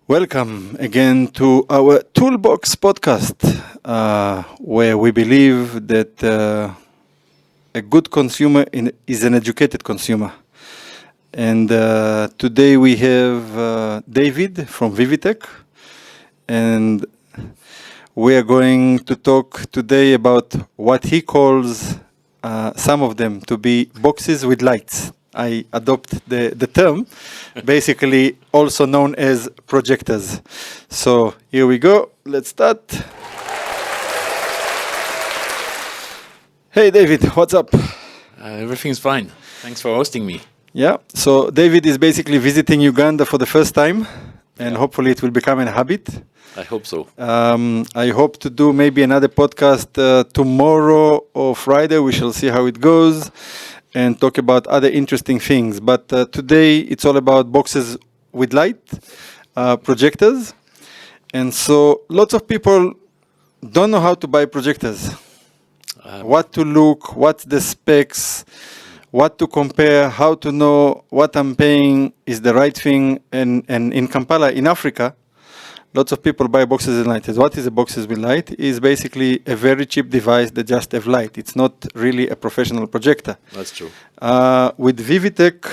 Welcome again to our Toolbox podcast, where we believe that a good consumer is an educated consumer. And today we have David from Vivitek, and we are going to talk today about what he calls some of them to be boxes with lights. I adopt the term, basically also known as projectors. So here we go. Let's start. Hey, David, what's up? Everything's fine. Thanks for hosting me. Yeah, so David is basically visiting Uganda for the first time, and hopefully it will become a habit. I hope so. I hope to do maybe another podcast tomorrow or Friday. We shall see how it goes and talk about other interesting things. But today it's all about boxes with light, projectors. And so lots of people don't know how to buy projectors. What to look, what's the specs, what to compare, how to know what I'm paying is the right thing. And in Kampala, in Africa, lots of people buy boxes with light. What is a boxes with light? Is basically a very cheap device that just have light. It's not really a professional projector. That's true. With Vivitek,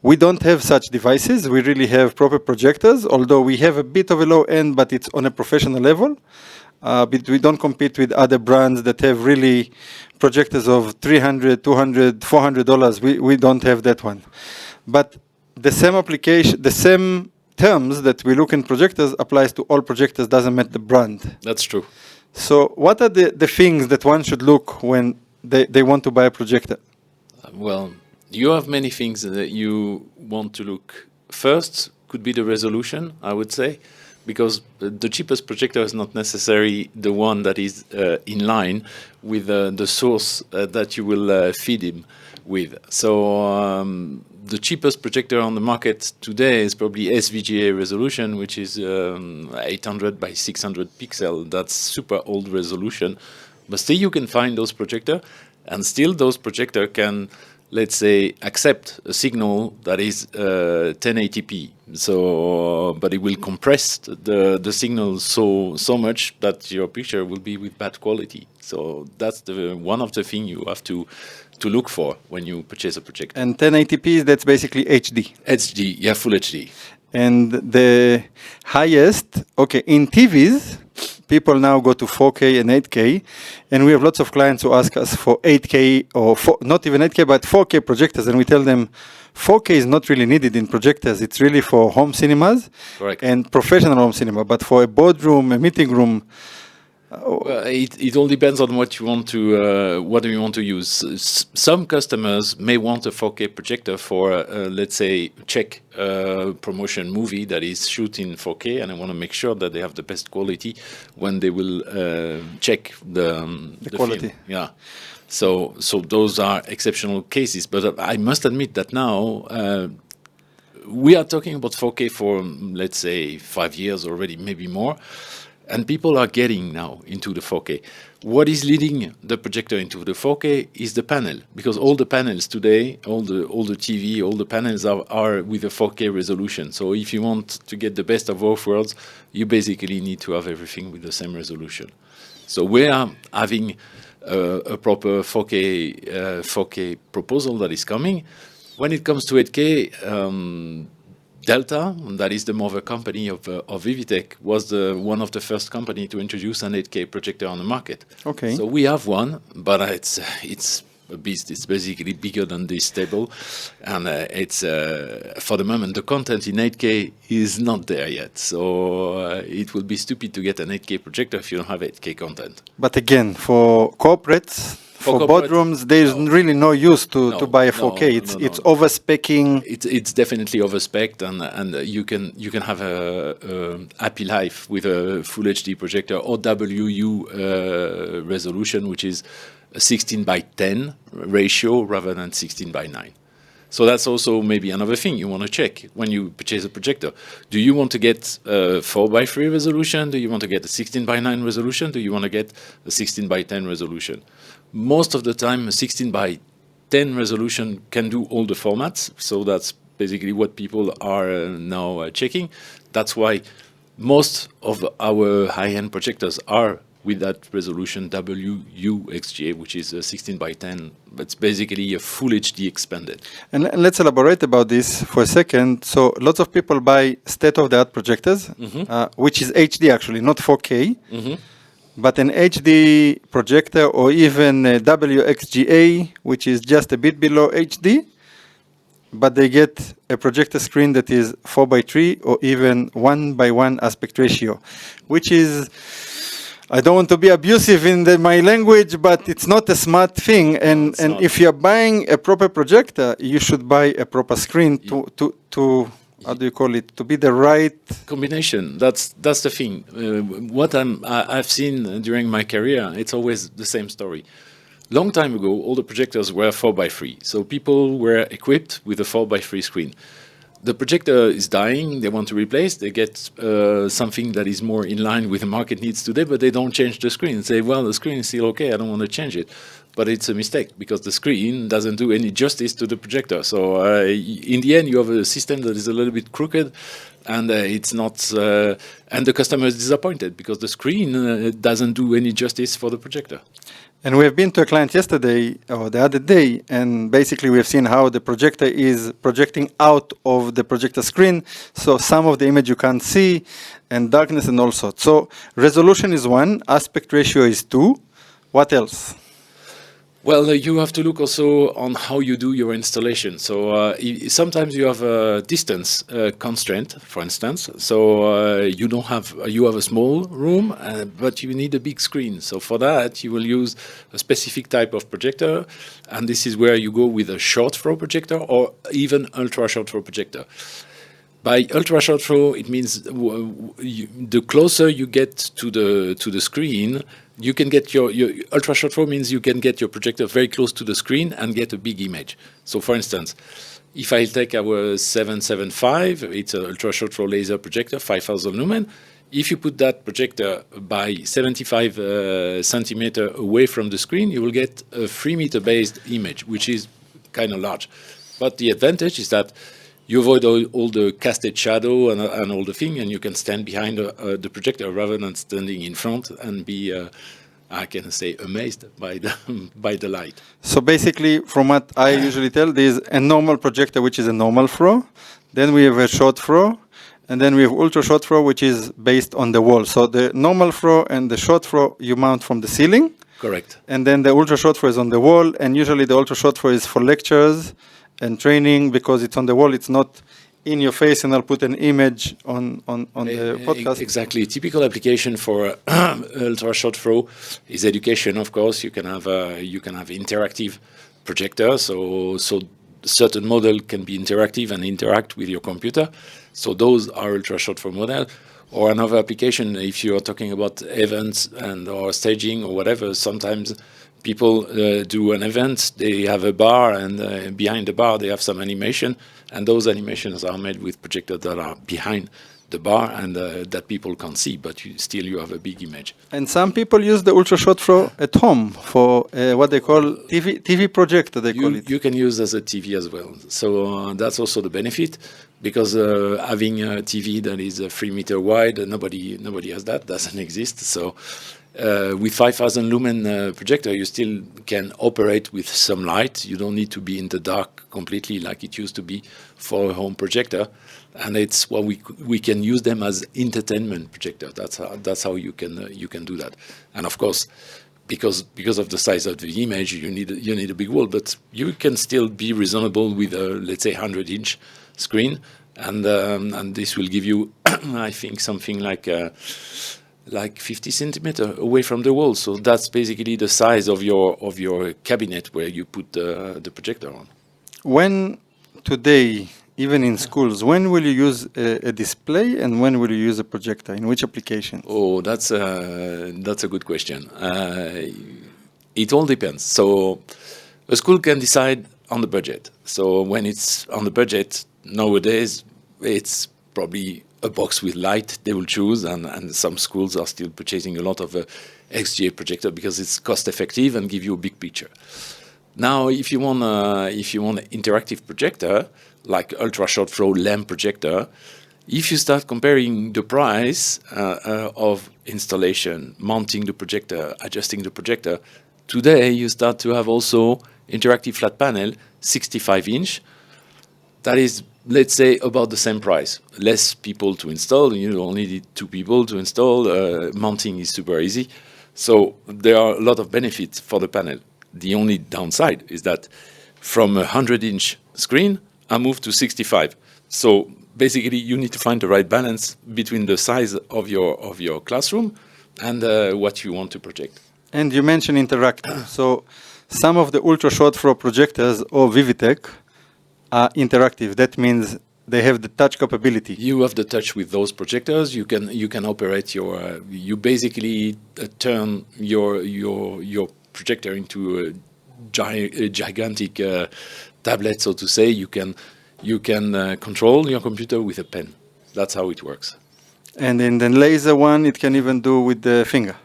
we don't have such devices. We really have proper projectors, although we have a bit of a low end, but it's on a professional level. But we don't compete with other brands that have really projectors of $300, $200, $400. We don't have that one. But the same application, the same terms that we look in projectors applies to all projectors, doesn't matter the brand. That's true. So what are the things that one should look when they want to buy a projector? Well, you have many things that you want to look. First could be the resolution, I would say, because the cheapest projector is not necessarily the one that is in line with the source that you will feed him with. So the cheapest projector on the market today is probably SVGA resolution, which is 800 by 600 pixel. That's super old resolution. But still you can find those projectors, and still those projectors can, let's say, accept a signal that is 1080p. So, but it will compress the signal so much that your picture will be with bad quality. So that's one of the things you have to look for when you purchase a projector. And 1080p, that's basically HD. HD, yeah, full HD. And the highest, okay, in TVs, people now go to 4K and 8K, and we have lots of clients who ask us for 8K or not even 8K, but 4K projectors, and we tell them 4K is not really needed in projectors. It's really for home cinemas. Correct. And professional home cinema, but for a boardroom, a meeting room. Well, it all depends on what you want to use. Some customers may want a 4K projector for, let's say, Czech promotion movie that is shot in 4K, and I want to make sure that they have the best quality when they will check the quality. Film. Yeah. So those are exceptional cases. But I must admit that now we are talking about 4K for, let's say, 5 years already, maybe more. And people are getting now into the 4K. What is leading the projector into the 4K is the panel, because all the panels today, all the TV, all the panels are with a 4K resolution. So if you want to get the best of both worlds, you basically need to have everything with the same resolution. So we are having a proper 4K proposal that is coming. When it comes to 8K, Delta, that is the mother company of Vivitek, was one of the first company to introduce an 8K projector on the market. Okay. So we have one, but it's a beast. It's basically bigger than this table, and it's for the moment the content in 8K is not there yet. So it will be stupid to get an 8K projector if you don't have 8K content. But again, for corporates, for boardrooms, there's really no use to buy a 4K. It's over-speccing. It's definitely over-specced, and you can have a happy life with a full HD projector or WU resolution, which is a 16 by 10 ratio rather than 16 by 9. So that's also maybe another thing you want to check when you purchase a projector. Do you want to get a 4:3 resolution? Do you want to get a 16:9 resolution? Do you want to get a 16:10 resolution? Most of the time, a 16:10 resolution can do all the formats. So that's basically what people are now checking. that's why most of our high-end projectors are with that resolution WUXGA, which is 16 by 10. It's basically a full HD expanded. And let's elaborate about this for a second. So lots of people buy state-of-the-art projectors, which is HD actually, not 4K. But an HD projector or even a WXGA, which is just a bit below HD, but they get a projector screen that is 4:3 or even 1:1 aspect ratio, which is, I don't want to be abusive in my language, but it's not a smart thing. And if you're buying a proper projector, you should buy a proper screen to how do you call it, to be the right combination. That's the thing. What I've seen during my career, it's always the same story. Long time ago, all the projectors were 4:3, so people were equipped with a 4:3 screen. The projector is dying, they want to replace, they get something that is more in line with the market needs today, but they don't change the screen. Say, well, the screen is still okay, I don't want to change it. But it's a mistake, because the screen doesn't do any justice to the projector. So in the end, you have a system that is a little bit crooked, and it's not, and the customer is disappointed, because the screen doesn't do any justice for the projector. And we have been to a client yesterday or the other day, and basically we have seen how the projector is projecting out of the projector screen. So some of the image you can't see, and darkness and all sorts. So resolution is 1, aspect ratio is 2. What else? Well, you have to look also on how you do your installation. So sometimes you have a distance constraint, for instance. So you have a small room, but you need a big screen. So for that, you will use a specific type of projector, and this is where you go with a short throw projector or even ultra short throw projector. By ultra short throw, it means the closer you get to the screen, you can get your ultra short throw means you can get your projector very close to the screen and get a big image. So, for instance, if I take our 775, it's an ultra short throw laser projector, 5,000 lumen. If you put that projector by 75 centimeter away from the screen, you will get a 3-meter based image, which is kind of large. But the advantage is that you avoid all the casted shadow and all the thing, and you can stand behind the projector rather than standing in front and be, I can say, amazed by the light. So basically, from what I usually tell, there's a normal projector, which is a normal throw. Then we have a short throw, and then we have ultra short throw, which is based on the wall. So the normal throw and the short throw you mount from the ceiling. Correct. And then the ultra short throw is on the wall, and usually the ultra short throw is for lectures and training, because it's on the wall, it's not in your face, and I'll put an image on the podcast. Exactly. Typical application for ultra short throw is education, of course. You can have interactive projector, so certain model can be interactive and interact with your computer. So those are ultra short throw model. Or another application, if you are talking about events or staging or whatever, sometimes people do an event, they have a bar, and behind the bar they have some animation, and those animations are made with projectors that are behind the bar and that people can't see, but you have a big image. And some people use the ultra short throw at home for what they call TV projector, they call it. You can use as a TV as well. So that's also the benefit, because having a TV that is 3 meter wide, nobody has that, doesn't exist. So with 5,000 lumen projector, you still can operate with some light. You don't need to be in the dark completely like it used to be for a home projector. And it's what we can use them as entertainment projector. That's how you can do that. And of course, because of the size of the image, you need a big wall. But you can still be reasonable with a, let's say, 100-inch screen, and this will give you, I think, something like 50 centimeter away from the wall. So that's basically the size of your cabinet where you put the projector on. When today, even in schools, when will you use a display, and when will you use a projector? In which application? Oh, that's a good question. It all depends. So a school can decide on the budget. So when it's on the budget, nowadays, it's probably a box with light they will choose, and some schools are still purchasing a lot of XGA projector because it's cost effective and give you a big picture. Now, if you want an interactive projector, like ultra short throw lamp projector, If you start comparing the price of installation, mounting the projector, adjusting the projector, today you start to have also interactive flat panel, 65-inch. That is, let's say, about the same price. Less people to install. You only need 2 people to install. Mounting is super easy. So there are a lot of benefits for the panel. The only downside is that from a 100-inch screen, I moved to 65. So basically, you need to find the right balance between the size of your classroom and what you want to project. And you mentioned interactive. So some of the ultra short throw projectors or Vivitek are interactive. That means they have the touch capability. You have the touch with those projectors. You can operate your. You basically turn your projector into a gigantic tablet, so to say. You can control your computer with a pen. That's how it works. And in the laser one, it can even do with the finger.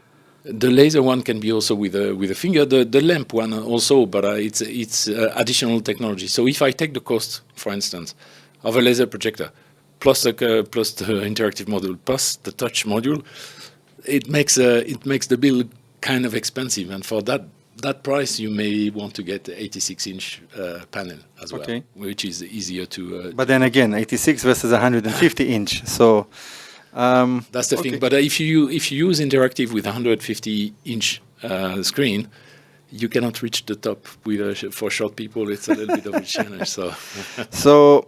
The laser one can be also with a finger. The lamp one also, but it's additional technology. So if I take the cost, for instance, of a laser projector plus the interactive module plus the touch module, it makes the bill kind of expensive. And for that price, you may want to get 86-inch panel as well, Okay. which is easier to. But then again, 86 versus 150-inch. So That's the thing. But if you use interactive with 150-inch screen, you cannot reach the top for short people. It's a little bit of a challenge. So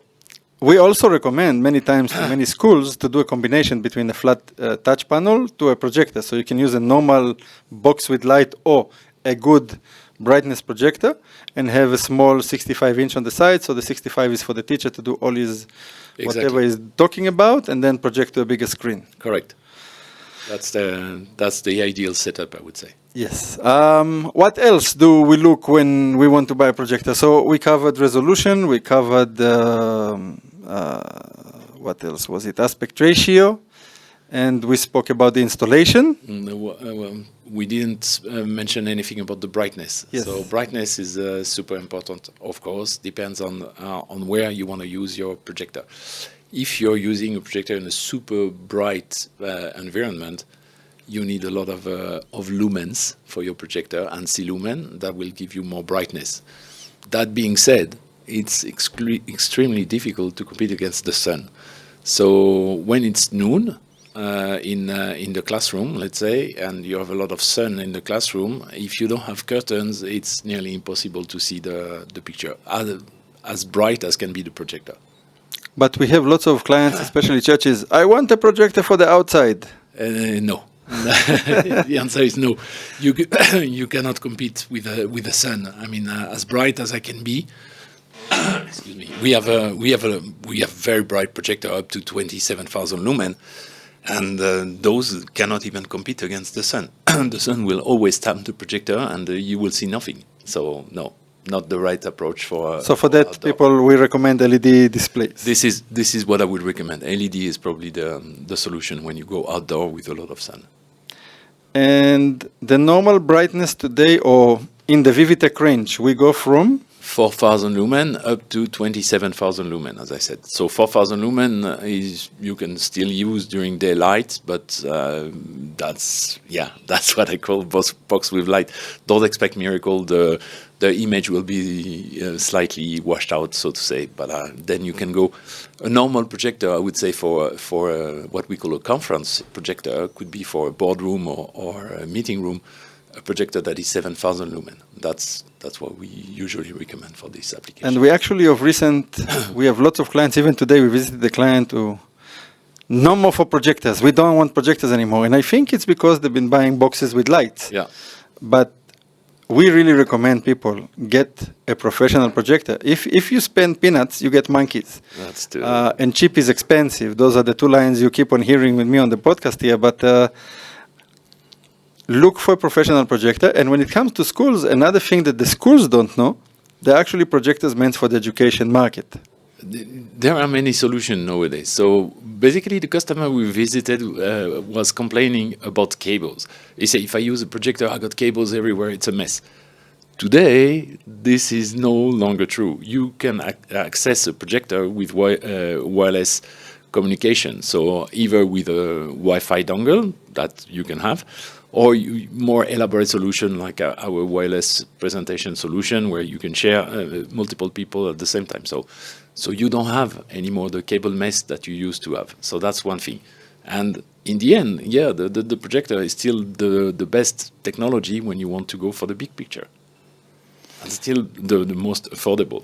we also recommend many times to many schools to do a combination between a flat touch panel to a projector. So you can use a normal box with light or a good brightness projector and have a small 65-inch on the side. So the 65 is for the teacher to do all his whatever he's talking about, and then project to a bigger screen. Correct. That's the ideal setup, I would say. Yes. What else do we look when we want to buy a projector? So we covered resolution. We covered what else was it? Aspect ratio. And we spoke about the installation. We didn't mention anything about the brightness. Yes. So brightness is super important, of course. Depends on where you want to use your projector. If you're using a projector in a super bright environment, you need a lot of lumens for your projector, ANSI lumen, that will give you more brightness. That being said, it's extremely difficult to compete against the sun. So when it's noon, in the classroom, let's say, and you have a lot of sun in the classroom, if you don't have curtains, it's nearly impossible to see the picture, as bright as can be the projector. But we have lots of clients, especially churches. I want a projector for the outside. No. The answer is no. You cannot compete with the sun. I mean, as bright as I can be. Excuse me. We have very bright projector up to 27,000 lumen. And those cannot even compete against the sun. The sun will always tap the projector, and you will see nothing. So no, not the right approach for. So for that, outdoor. people, we recommend LED displays. This is what I would recommend. LED is probably the solution when you go outdoor with a lot of sun. And the normal brightness today, or in the Vivitek range, we go from 4,000 lumen up to 27,000 lumen, as I said. So 4,000 lumen is you can still use during daylight, but that's what I call box with light. Don't expect miracle. The image will be slightly washed out, so to say. But then you can go. A normal projector, I would say, for what we call a conference projector, could be for a boardroom or a meeting room. A projector that is 7,000 lumen. That's what we usually recommend for this application. And we actually, of recent, we have lots of clients. Even today, we visited the client who, no more for projectors. We don't want projectors anymore. And I think it's because they've been buying boxes with lights. Yeah. But we really recommend people get a professional projector. If you spend peanuts, you get monkeys. That's true. And cheap is expensive. Those are the two lines you keep on hearing with me on the podcast here. But look for a professional projector. And when it comes to schools, another thing that the schools don't know, they're actually projectors meant for the education market. There are many solutions nowadays. So basically, the customer we visited was complaining about cables. He said, if I use a projector, I got cables everywhere, it's a mess. Today, this is no longer true. You can access a projector with wireless communication. So either with a Wi-Fi dongle that you can have, or more elaborate solution like our wireless presentation solution, where you can share multiple people at the same time. So you don't have anymore the cable mess that you used to have. So that's one thing. And in the end, yeah, the projector is still the best technology when you want to go for the big picture. And still the most affordable.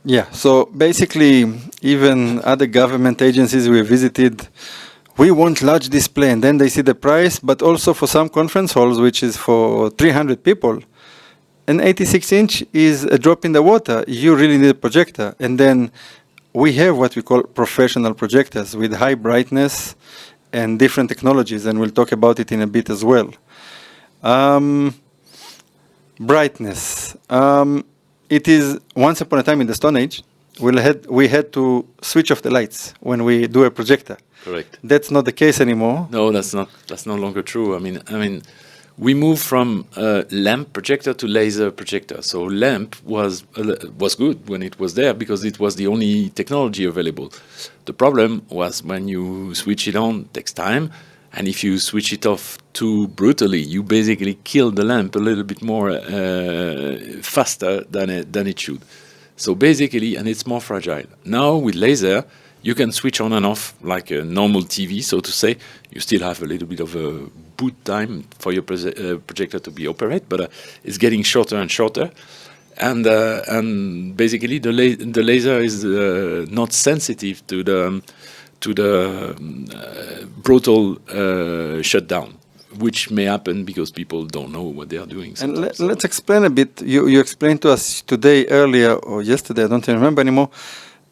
Yeah, so basically, even other government agencies we visited, we want large display, and then they see the price, but also for some conference halls, which is for 300 people, an 86-inch is a drop in the water. You really need a projector. And then we have what we call professional projectors with high brightness and different technologies, and we'll talk about it in a bit as well. Brightness. It is once upon a time in the Stone Age, we had to switch off the lights when we do a projector. Correct. That's not the case anymore. No, that's no longer true. I mean, we moved from lamp projector to laser projector. So lamp was good when it was there because it was the only technology available. The problem was when you switch it on, it takes time. And if you switch it off too brutally, you basically kill the lamp a little bit more faster than it should. So basically, and it's more fragile. Now with laser, you can switch on and off like a normal TV, so to say. You still have a little bit of a boot time for your projector to be operated, but it's getting shorter and shorter. And basically, the laser is not sensitive to the brutal shutdown, which may happen because people don't know what they are doing. And let's explain a bit. You explained to us today, earlier, or yesterday, I don't even remember anymore,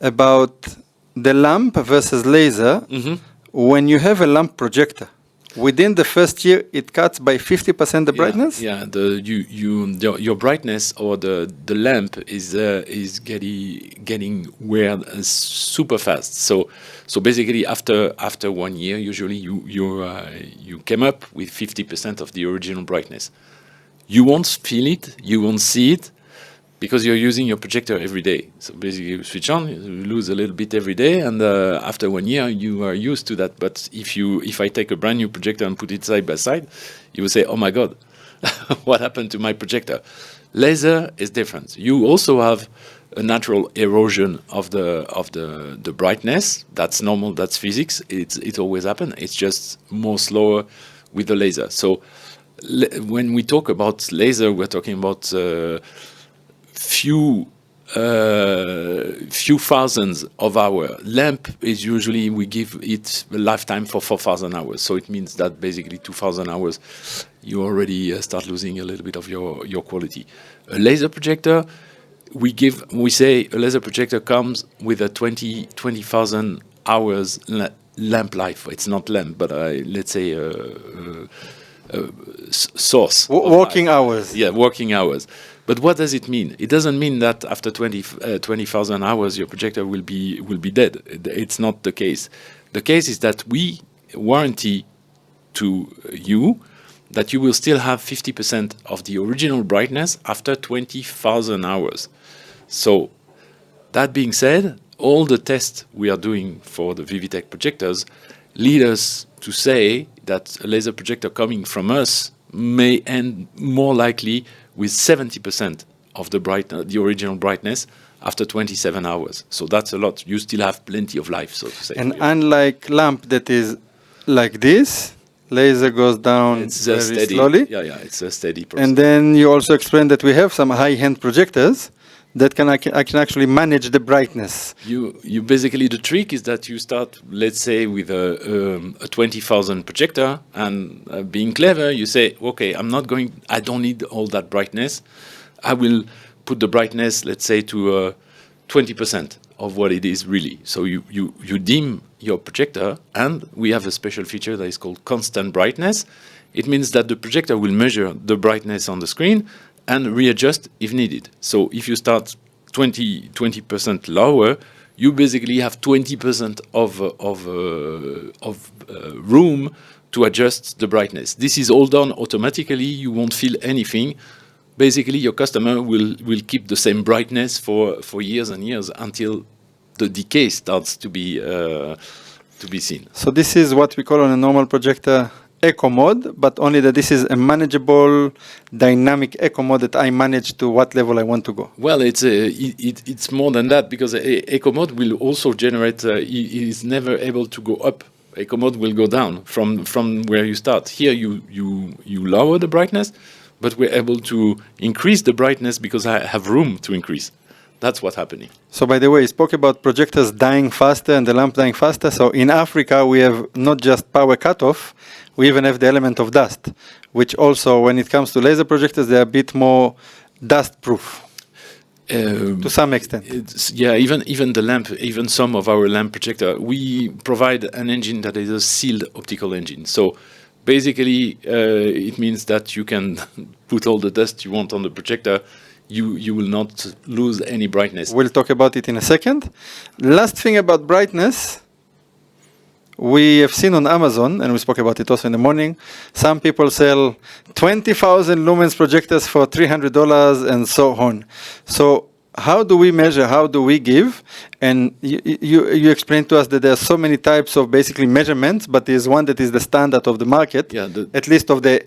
about the lamp versus laser. Mm-hmm. When you have a lamp projector, within the first year, it cuts by 50% the brightness? Yeah, your brightness or the lamp is getting weird super fast. So basically, after 1 year, usually you came up with 50% of the original brightness. You won't feel it, you won't see it, because you're using your projector every day. So basically, you switch on, you lose a little bit every day, and after 1 year, you are used to that. But if I take a brand new projector and put it side by side, you will say, "Oh my God, what happened to my projector?" Laser is different. You also have a natural erosion of the brightness. That's normal. That's physics. It always happens. It's just more slower with the laser. So when we talk about laser, we're talking about few thousands of hours. Lamp is usually, we give it a lifetime for 4,000 hours. So it means that basically 2,000 hours, you already start losing a little bit of your quality. A laser projector, we say a laser projector comes with a 20,000 hours lamp life. It's not lamp, but let's say source. Working hours. Yeah, working hours. But what does it mean? It doesn't mean that after 20,000 hours your projector will be dead. It's not the case. The case is that we warranty to you that you will still have 50% of the original brightness after 20,000 hours. So that being said, all the tests we are doing for the Vivitek projectors lead us to say that a laser projector coming from us may end more likely with 70% of the original brightness after 27 hours. So that's a lot. You still have plenty of life, so to say. And unlike lamp that is like this, laser goes down very steady. slowly. Yeah, it's a steady process. And then you also explained that we have some high-end projectors that I can actually manage the brightness. You basically, the trick is that you start, let's say, with a 20,000 projector, and being clever, you say, okay, I don't need all that brightness. I will put the brightness, let's say, to 20% of what it is really. So you dim your projector, and we have a special feature that is called constant brightness. It means that the projector will measure the brightness on the screen and readjust if needed. So if you start 20% lower, you basically have 20% of room to adjust the brightness. This is all done automatically. You won't feel anything. Basically, your customer will keep the same brightness for years and years until the decay starts to be to be seen. So this is what we call on a normal projector echo mode, but only that this is a manageable dynamic echo mode that I manage to what level I want to go. Well, it's more than that, because echo mode will also generate. It is never able to go up. Echo mode will go down from where you start. Here you lower the brightness, but we're able to increase the brightness because I have room to increase. That's what's happening. So by the way, you spoke about projectors dying faster and the lamp dying faster. So in Africa, we have not just power cutoff, we even have the element of dust, which also, when it comes to laser projectors, they're a bit more dust proof. To some extent. Even the lamp, even some of our lamp projector, we provide an engine that is a sealed optical engine. So basically, it means that you can put all the dust you want on the projector. You will not lose any brightness. We'll talk about it in a second. Last thing about brightness, we have seen on Amazon, and we spoke about it also in the morning, some people sell 20,000 lumens projectors for $300 and so on. So how do we measure, how do we give? And you explained to us that there are so many types of basically measurements, but there's one that is the standard of the market, at least of the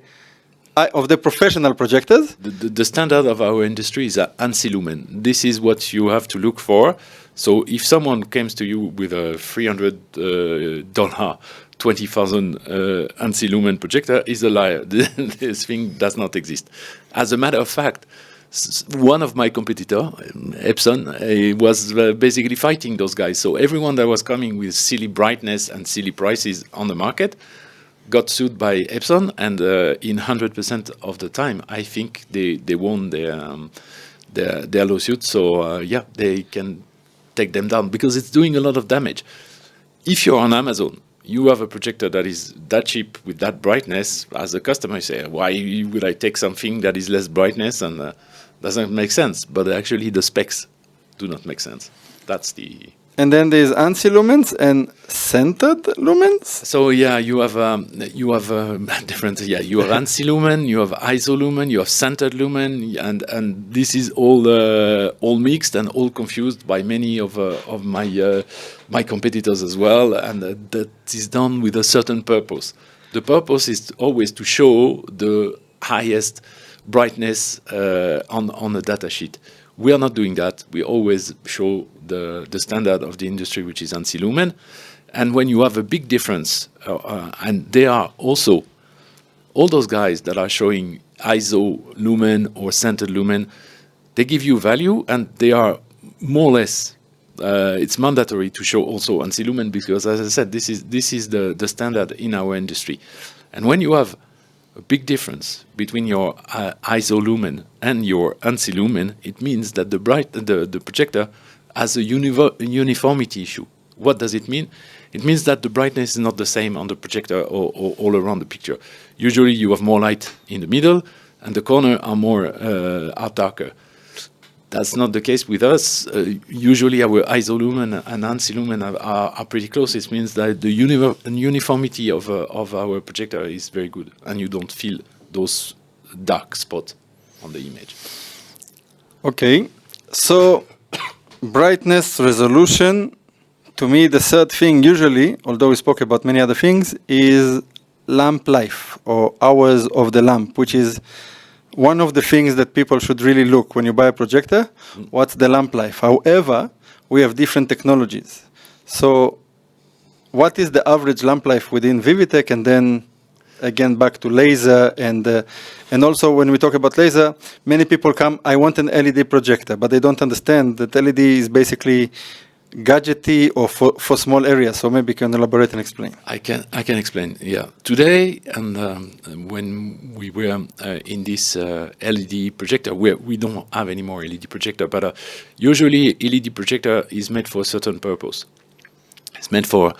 professional projectors. The standard of our industry is ANSI lumen. This is what you have to look for. So if someone comes to you with a $300, 20,000 ANSI lumen projector, is a liar. This thing does not exist. As a matter of fact, one of my competitors, Epson, was basically fighting those guys. So everyone that was coming with silly brightness and silly prices on the market got sued by Epson, and in 100% of the time, I think they won their lawsuit. So they can take them down because it's doing a lot of damage. If you're on Amazon, you have a projector that is that cheap with that brightness. As a customer, you say, why would I take something that is less brightness and doesn't make sense? But actually, the specs do not make sense. That's the... And then there's ANSI lumens and centered lumens. So you have different. You have ANSI lumen, you have ISO lumen, you have centered lumen, and this is all mixed and all confused by many of my competitors as well, and that is done with a certain purpose. The purpose is always to show the highest brightness on a data sheet. We are not doing that. We always show the standard of the industry, which is ANSI lumen. And when you have a big difference, and they are also, all those guys that are showing ISO lumen or centered lumen, they give you value, and they are more or less, it's mandatory to show also ANSI lumen, because as I said, this is the standard in our industry. And when you have a big difference between your ISO lumen and your ANSI lumen, it means that the projector has a uniformity issue. What does it mean? It means that the brightness is not the same on the projector or all around the picture. Usually you have more light in the middle, and the corners are darker. That's not the case with us. Usually our ISO lumen and ANSI lumen are pretty close. It means that the uniformity of our projector is very good, and you don't feel those dark spots on the image. Okay, so brightness, resolution. To me, the third thing usually, although we spoke about many other things, is lamp life or hours of the lamp, which is one of the things that people should really look when you buy a projector. What's the lamp life? However, we have different technologies. So what is the average lamp life within Vivitek? And then again, back to laser. And also when we talk about laser, many people come, I want an LED projector, but they don't understand that LED is basically gadgety or for small areas. So maybe you can elaborate and explain. I can explain. Yeah, today and when we were in this LED projector, we don't have any more LED projector, but usually LED projector is made for a certain purpose. It's meant for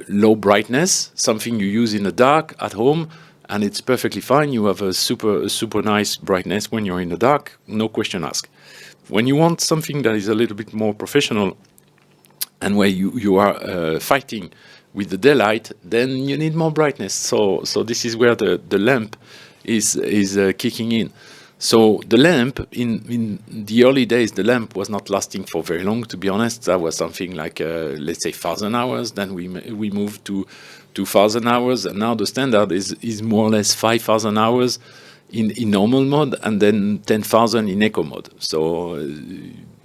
low brightness, something you use in the dark at home, and it's perfectly fine. You have a super nice brightness when you're in the dark, no question asked. When you want something that is a little bit more professional, and where you are fighting with the daylight, then you need more brightness. So this is where the lamp is kicking in. So the lamp, in the early days, the lamp was not lasting for very long, to be honest. That was something like, let's say, 1,000 hours. Then we moved to 2,000 hours, and now the standard is more or less 5,000 hours in normal mode, and then 10,000 in eco mode. So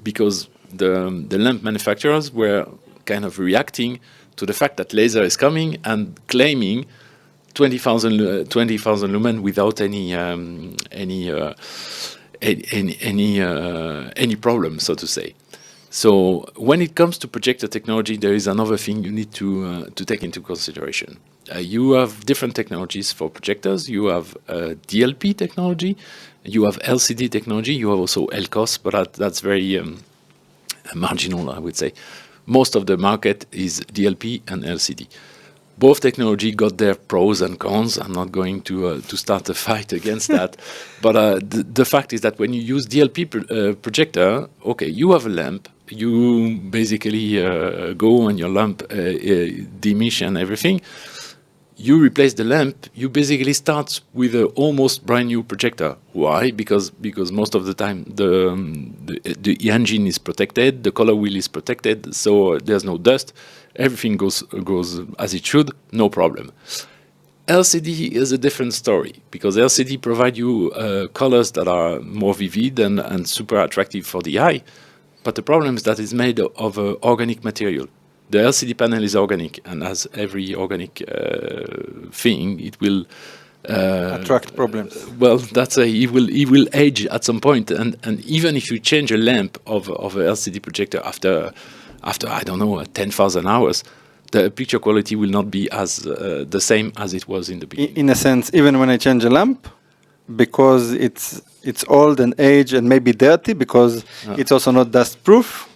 because the lamp manufacturers were kind of reacting to the fact that laser is coming and claiming 20,000 lumen without any problem, so to say. So when it comes to projector technology, there is another thing you need to take into consideration. You have different technologies for projectors. You have DLP technology, you have LCD technology, you have also LCOS, but that's very marginal, I would say. Most of the market is DLP and LCD. Both technology got their pros and cons. I'm not going to start a fight against that. But the fact is that when you use DLP projector, okay, you have a lamp. You basically go and your lamp diminish and everything. You replace the lamp, you basically start with an almost brand new projector. Why? Because most of the time the engine is protected, the color wheel is protected, so there's no dust. Everything goes as it should, no problem. LCD is a different story, because LCD provide you colors that are more vivid and super attractive for the eye. But the problem is that it's made of organic material. The LCD panel is organic, and as every organic thing, it will attract problems. Well, it will age at some point, and even if you change a lamp of an LCD projector after I don't know 10,000 hours, the picture quality will not be as the same as it was in the beginning. In a sense, even when I change a lamp, because it's old and aged and maybe dirty, because it's also not dust proof.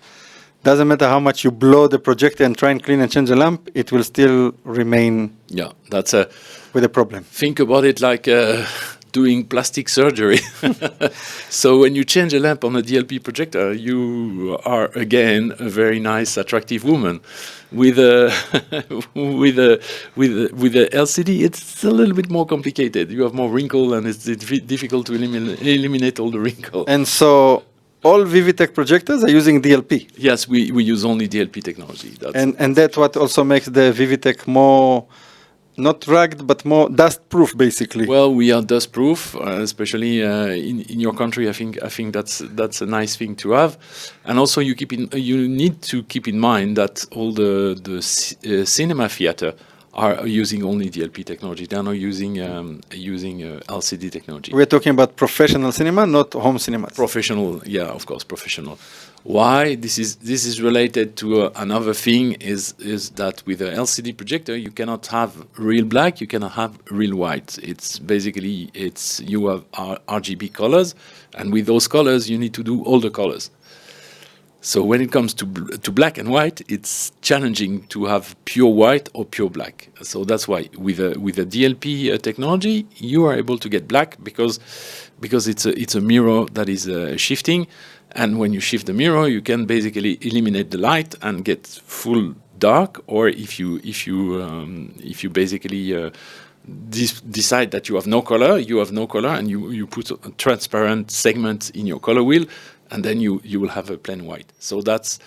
Doesn't matter how much you blow the projector and try and clean and change the lamp, it will still remain. Yeah, that's with a problem. Think about it like doing plastic surgery. So when you change a lamp on a DLP projector, you are again a very nice, attractive woman. With a LCD, it's a little bit more complicated. You have more wrinkle, and it's difficult to eliminate all the wrinkle. And so all Vivitek projectors are using DLP. Yes, we use only DLP technology. And that's what also makes the Vivitek more, not rugged, but more dust-proof, basically. Well, we are dust-proof, especially in your country. I think that's a nice thing to have. And also, you need to keep in mind that all the cinema theater are using only DLP technology. They are not using LCD technology. We're talking about professional cinema, not home cinemas. Professional, yeah, of course, professional. Why? This is related to another thing is that with an LCD projector you cannot have real black, you cannot have real white. It's basically you have RGB colors, and with those colors you need to do all the colors. So when it comes to black and white, it's challenging to have pure white or pure black. So that's why with a DLP technology, you are able to get black because it's a mirror that is shifting, and when you shift the mirror, you can basically eliminate the light and get full dark. Or if you basically decide that you have no color, and you put a transparent segment in your color wheel, and then you will have a plain white. So that's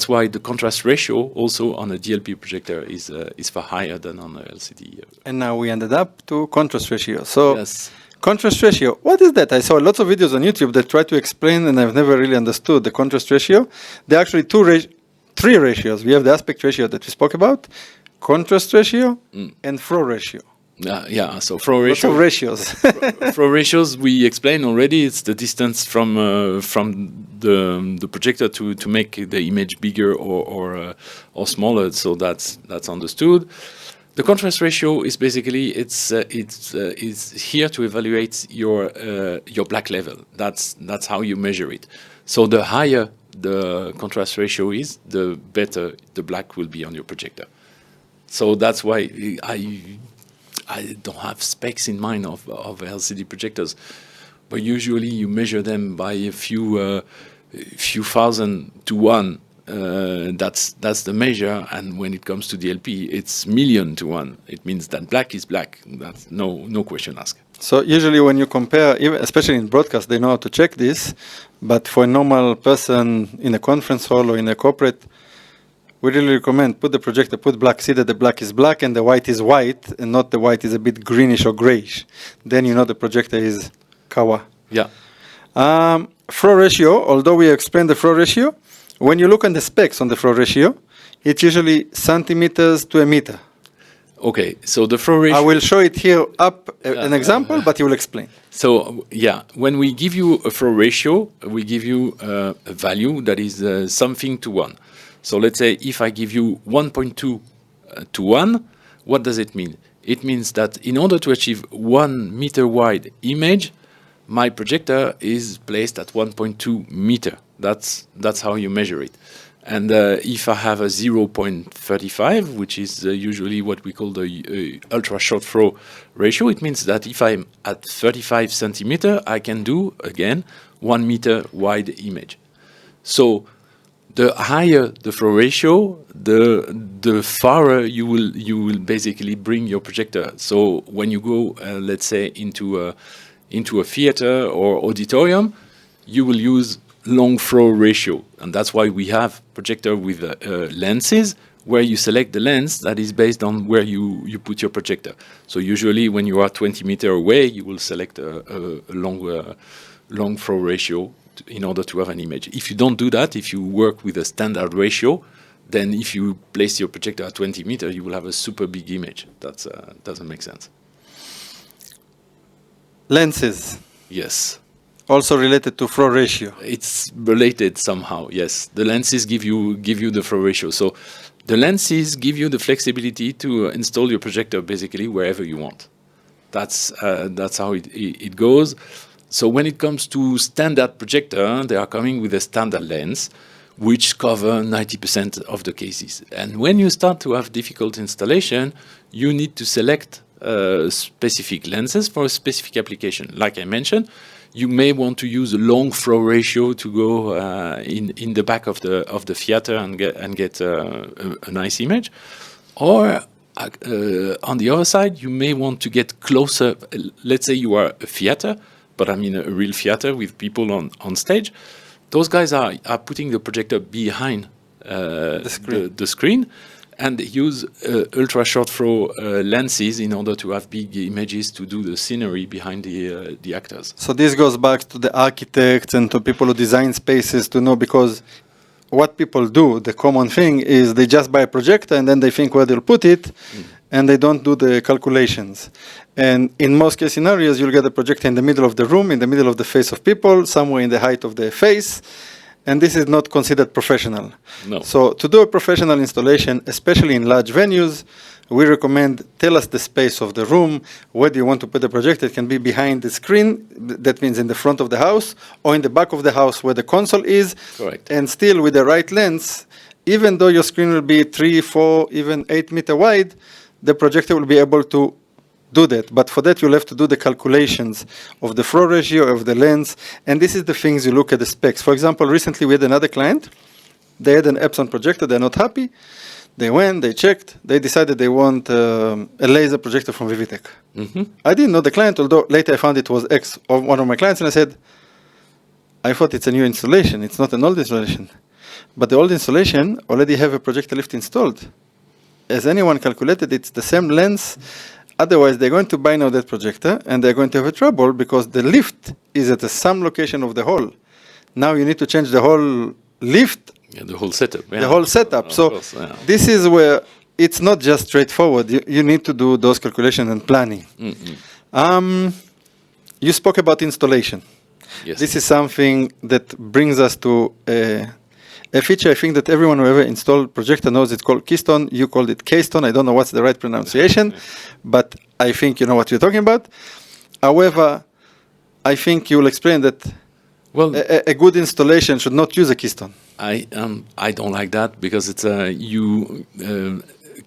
why the contrast ratio also on a DLP projector is far higher than on a LCD. And now we ended up to contrast ratio. So yes. Contrast ratio, what is that? I saw lots of videos on YouTube that try to explain, and I've never really understood the contrast ratio. There are actually three ratios. We have the aspect ratio that we spoke about, contrast ratio, and flow ratio. Yeah, so flow ratio. Lots of ratios. Flow ratios we explained already. It's the distance from the projector to make the image bigger or smaller. So that's understood. The contrast ratio is basically it's here to evaluate your black level. That's how you measure it. So the higher the contrast ratio is, the better the black will be on your projector. So that's why I don't have specs in mind of LCD projectors, but usually you measure them by a few thousand to one. That's the measure, and when it comes to DLP, it's million to one. It means that black is black. That's no question asked. So usually when you compare, even especially in broadcast, they know how to check this. But for a normal person in a conference hall or in a corporate, we really recommend put the projector, put black, see that the black is black and the white is white, and not the white is a bit greenish or grayish. Then you know the projector is kawa. Yeah. Flow ratio, although we explained the flow ratio, when you look on the specs on the flow ratio, it's usually centimeters to a meter. Okay, so the flow ratio. I will show it here up an example, but you will explain. So yeah, when we give you a flow ratio, we give you a value that is something to 1. So let's say if I give you 1.2 to 1, what does it mean? It means that in order to achieve 1 meter wide image, my projector is placed at 1.2 meter. That's how you measure it. And if I have a 0.35, which is usually what we call the ultra short throw ratio, it means that if I'm at 35 centimeter, I can do, again, 1 meter wide image. So the higher the flow ratio, the farther you will basically bring your projector. So when you go, let's say, into a theater or auditorium, you will use long flow ratio, and that's why we have projector with lenses where you select the lens that is based on where you put your projector. So usually when you are 20 meters away, you will select a long flow ratio in order to have an image. If you don't do that, if you work with a standard ratio, then if you place your projector at 20 meters, you will have a super big image. That doesn't make sense. Lenses. Yes. Also related to flow ratio. It's related somehow, yes. The lenses give you the flow ratio. So the lenses give you the flexibility to install your projector basically wherever you want. That's how it goes. So when it comes to standard projector, they are coming with a standard lens, which cover 90% of the cases. And when you start to have difficult installation, you need to select specific lenses for a specific application. Like I mentioned, you may want to use a long flow ratio to go in the back of the theater and get a nice image, or on the other side, you may want to get closer. Let's say you are a theater, but I mean a real theater with people on stage. Those guys are putting the projector behind the screen, and they use ultra short throw lenses in order to have big images to do the scenery behind the actors. So this goes back to the architects and to people who design spaces to know, because what people do, the common thing is they just buy a projector and then they think where they'll put it, and they don't do the calculations. And in most case scenarios, you'll get a projector in the middle of the room, in the middle of the face of people, somewhere in the height of the face, and this is not considered professional. No. So to do a professional installation, especially in large venues, we recommend tell us the space of the room, where do you want to put the projector. It can be behind the screen, that means in the front of the house, or in the back of the house where the console is. Correct. And still with the right lens, even though your screen will be 3, 4, even 8 meter wide, the projector will be able to do that. But for that, you'll have to do the calculations of the flow ratio of the lens. And this is the things you look at the specs. For example, recently we had another client. They had an Epson projector. They're not happy. They went, they checked. They decided they want a laser projector from Vivitek. Mm-hmm. I didn't know the client, although later I found it was ex of one of my clients. And I said, I thought it's a new installation. It's not an old installation. But the old installation already have a projector lift installed. As anyone calculated, it's the same lens. Otherwise, they're going to buy now that projector, and they're going to have a trouble because the lift is at some location of the hall. Now you need to change the whole lift. Yeah, the whole setup. Yeah. The whole setup. Of So course, yeah. this is where it's not just straightforward. You need to do those calculations and planning. Mm-hmm. You spoke about installation. Yes. This is something that brings us to a feature I think that everyone who ever installed projector knows. It's called Keystone. You called it Keystone. I don't know what's the right pronunciation, but I think you know what you're talking about. However, I think you will explain that a good installation should not use a Keystone. I don't like that because it's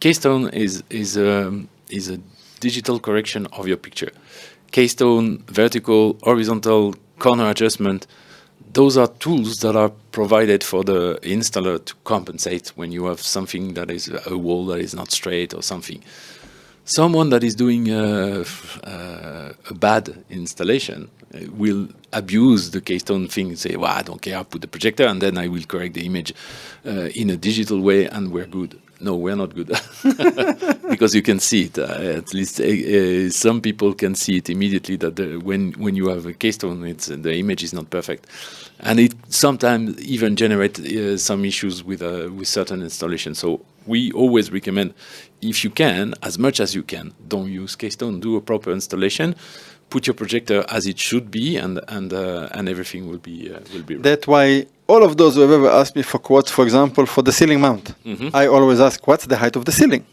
Keystone is a digital correction of your picture. Keystone, vertical, horizontal, corner adjustment. Those are tools that are provided for the installer to compensate when you have something that is a wall that is not straight or something. Someone that is doing a bad installation will abuse the Keystone thing and say, well, I don't care, I'll put the projector and then I will correct the image in a digital way and we're good. No, we're not good. Because you can see it. At least some people can see it immediately that when you have a Keystone, the image is not perfect. And it sometimes even generates some issues with certain installations. So we always recommend, if you can, as much as you can, don't use Keystone. Do a proper installation. Put your projector as it should be, and everything will be right. That's why all of those who have ever asked me for quotes, for example, for the ceiling mount, I always ask, what's the height of the ceiling?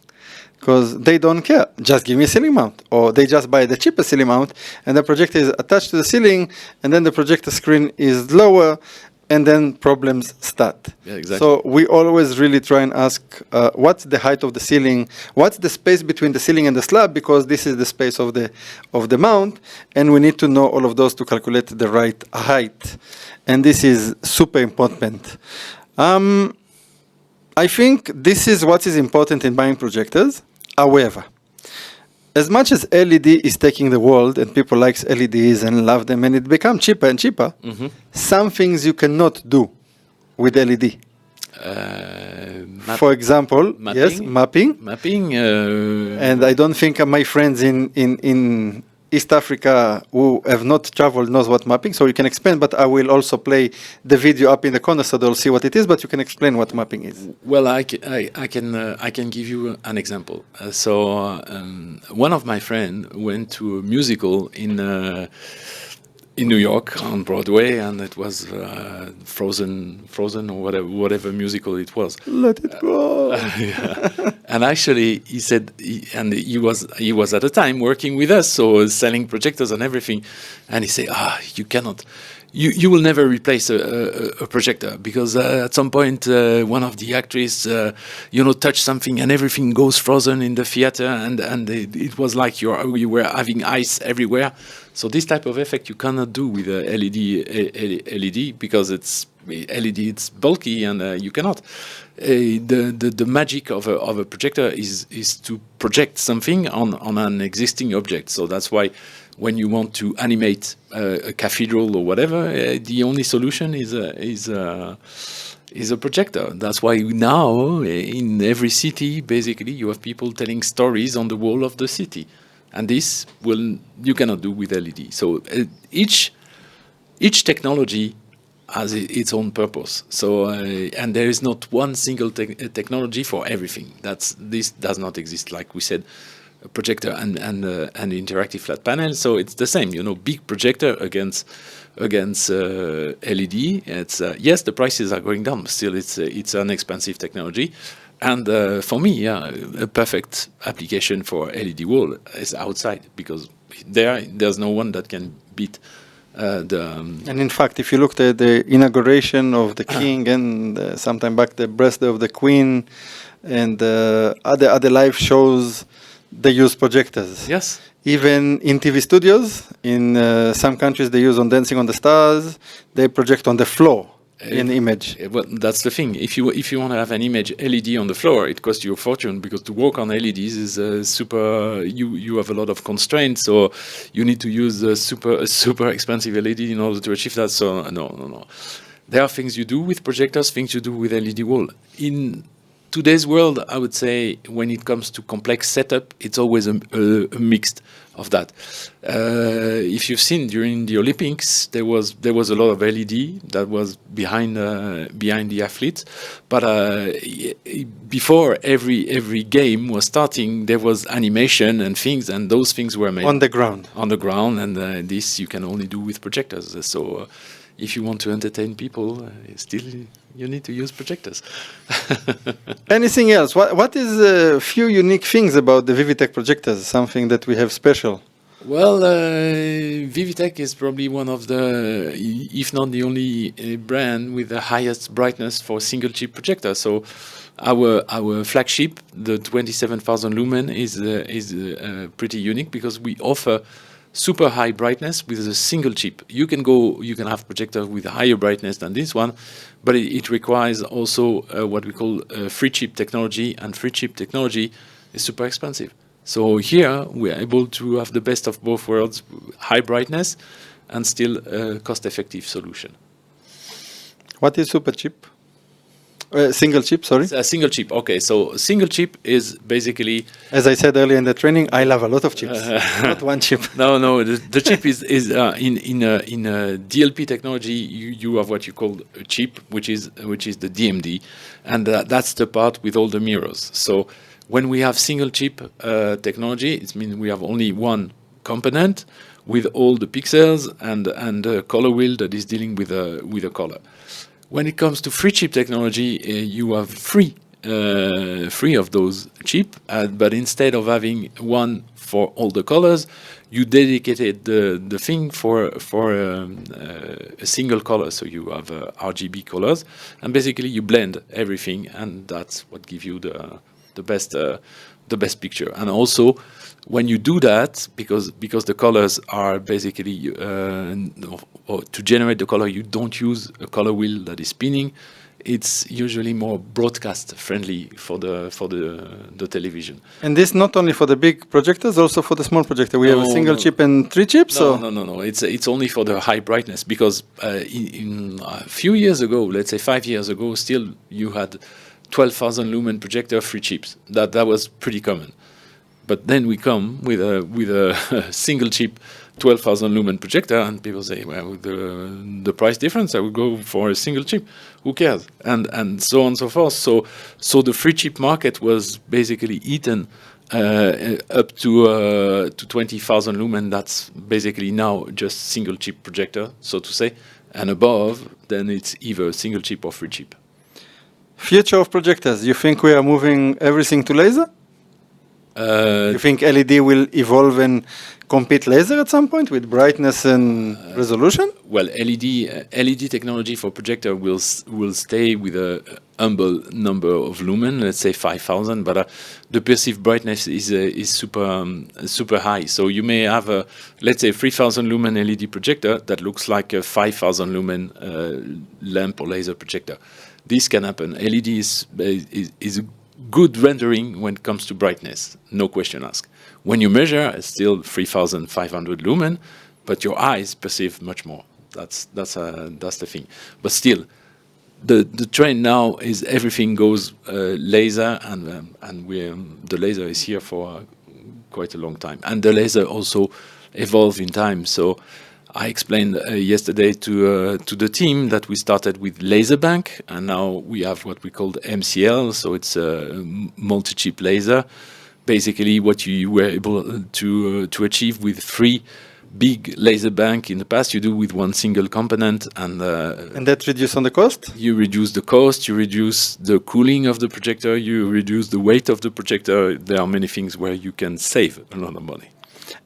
Because they don't care. Just give me a ceiling mount. Or they just buy the cheapest ceiling mount, and the projector is attached to the ceiling, and then the projector screen is lower, and then problems start. Yeah, exactly. So we always really try and ask, what's the height of the ceiling? What's the space between the ceiling and the slab? Because this is the space of the mount, and we need to know all of those to calculate the right height. And this is super important. I think this is what is important in buying projectors. However, as much as LED is taking the world and people like LEDs and love them and it becomes cheaper and cheaper, some things you cannot do with LED. For example, mapping. Yes, mapping. Mapping. And I don't think my friends in East Africa who have not traveled knows what mapping, so you can explain, but I will also play the video up in the corner so they'll see what it is, but you can explain what mapping is. Well, I can give you an example. One of my friends went to a musical in New York on Broadway, and it was Frozen or whatever musical it was. Let it go. Yeah. And actually, he said, he was at the time working with us, so selling projectors and everything. And he said, you cannot. You will never replace a projector because at some point one of the actors touch something and everything goes frozen in the theater and it was like you were having ice everywhere. So this type of effect you cannot do with a LED because it's LED, it's bulky and you cannot. The magic of a projector is to project something on an existing object. So that's why when you want to animate a cathedral or whatever, the only solution is a projector. That's why now in every city, basically, you have people telling stories on the wall of the city, and this you cannot do with LED. So each technology has its own purpose. So and there is not one single technology for everything. This does not exist. Like we said, a projector and interactive flat panel. So it's the same, big projector against LED. It's yes, the prices are going down, but still it's an expensive technology. And for me, a perfect application for LED wall is outside because there's no one that can beat And in fact, if you looked at the inauguration of the king and sometime back the birthday of the queen and other live shows, they use projectors. Yes. Even in TV studios, in some countries they use on Dancing on the Stars, they project on the floor an image. Well, that's the thing. If you want to have an image LED on the floor, it costs you a fortune because to work on LEDs is super. You have a lot of constraints, so you need to use a super expensive LED in order to achieve that. So no. There are things you do with projectors, things you do with LED wall. In today's world, I would say when it comes to complex setup, it's always a mixed of that. If you've seen during the Olympics, there was a lot of LED that was behind the athletes, but before every game was starting, there was animation and things, and those things were made on the ground, and this you can only do with projectors. So. If you want to entertain people, still you need to use projectors. Anything else? What is a few unique things about the Vivitek projectors? Something that we have special? Well, Vivitek is probably one of the, if not the only brand with the highest brightness for single chip projector. So our flagship, the 27,000 lumen, is pretty unique because we offer super high brightness with a single chip. You can have projector with a higher brightness than this one, but it requires also what we call free chip technology, and free chip technology is super expensive. So here we are able to have the best of both worlds, high brightness and still a cost-effective solution. What is super chip? Single chip, sorry. A single chip. Okay, so single chip is basically. As I said earlier in the training, I love a lot of chips, not one chip. No. The chip is in DLP technology. You have what you call a chip, which is the DMD, and that's the part with all the mirrors. So when we have single chip technology, it means we have only one component with all the pixels and a color wheel that is dealing with a color. When it comes to free chip technology, you have three of those chip, but instead of having one for all the colors, you dedicated the thing for a single color. So you have RGB colors, and basically you blend everything, and that's what gives you the best picture. And also, when you do that, because the colors are basically or to generate the color, you don't use a color wheel that is spinning. It's usually more broadcast friendly for the television. And this not only for the big projectors, also for the small projector. We have a single chip and 3 chips. No. It's only for the high brightness, because in a few years ago, let's say 5 years ago, still you had 12,000 lumen projector, 3 chips. That was pretty common. But then we come with a single chip 12,000 lumen projector, and people say, well, with the price difference, I would go for a single chip. Who cares? And so on and so forth. So the free chip market was basically eaten up to 20,000 lumen. That's basically now just single chip projector, so to say. And above, then it's either single chip or free chip. Future of projectors. You think we are moving everything to laser? You think LED will evolve and compete laser at some point with brightness and resolution? Well, LED technology for projector will stay with a humble number of lumen, let's say 5,000, but the perceived brightness is super high. So you may have a, let's say, 3,000 lumen LED projector that looks like a 5,000 lumen lamp or laser projector. This can happen. LED is a good rendering when it comes to brightness, no question asked. When you measure, it's still 3,500 lumen, but your eyes perceive much more. That's the thing. But still, the trend now is everything goes laser, and the laser is here for quite a long time. And the laser also evolve in time. So I explained yesterday to the team that we started with laser bank, and now we have what we call MCL, so it's a multi-chip laser. Basically, what you were able to achieve with 3 big laser bank in the past, you do with one single component, and that reduces on the cost? You reduce the cost, you reduce the cooling of the projector, you reduce the weight of the projector. There are many things where you can save a lot of money.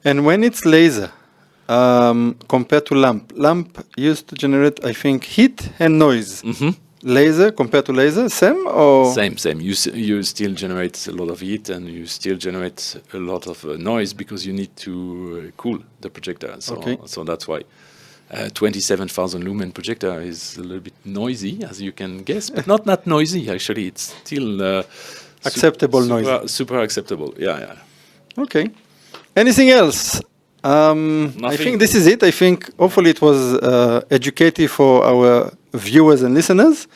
And when it's laser, compared to lamp used to generate, I think, heat and noise. Mm-hmm. Laser compared to laser, same or? Same. You still generate a lot of heat, and you still generate a lot of noise, because you need to cool the projector. So that's why 27,000 lumen projector is a little bit noisy, as you can guess, but not that noisy. Actually, it's still acceptable noise. Super acceptable. Yeah. Okay. Anything else? I think this is it. I think hopefully it was educative for our viewers and listeners.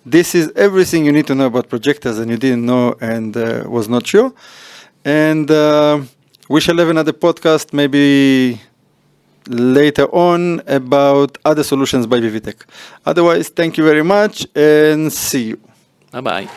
This is everything you need to know about projectors and you didn't know and was not sure. And we shall have another podcast maybe later on about other solutions by Vivitek. Otherwise, thank you very much and see you. Bye-bye.